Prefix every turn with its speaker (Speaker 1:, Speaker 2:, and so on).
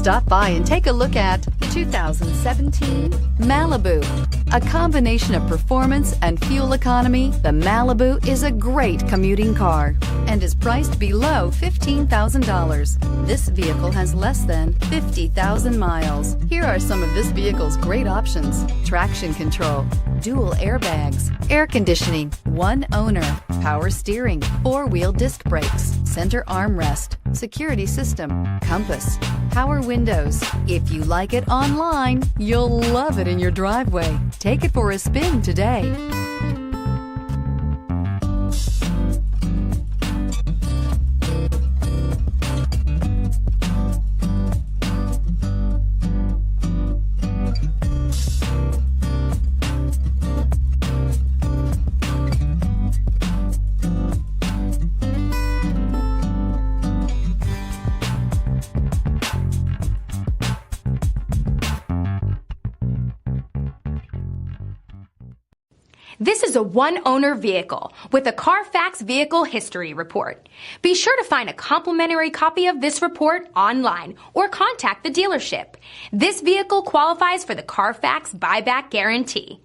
Speaker 1: Stop by and take a look at 2017 Malibu. A combination of performance and fuel economy, the Malibu is a great commuting car and is priced below $15,000. This vehicle has less than 50,000 miles. Here are some of this vehicle's great options: traction control, dual airbags, air conditioning, one owner, power steering, four-wheel disc brakes, center armrest, security system, compass, power windows. If you like it online, you'll love it in your driveway. Take it for a spin today.
Speaker 2: This is a one-owner vehicle with a Carfax Vehicle History Report. Be sure to find a complimentary copy of this report online or contact the dealership. This vehicle qualifies for the Carfax Buyback Guarantee.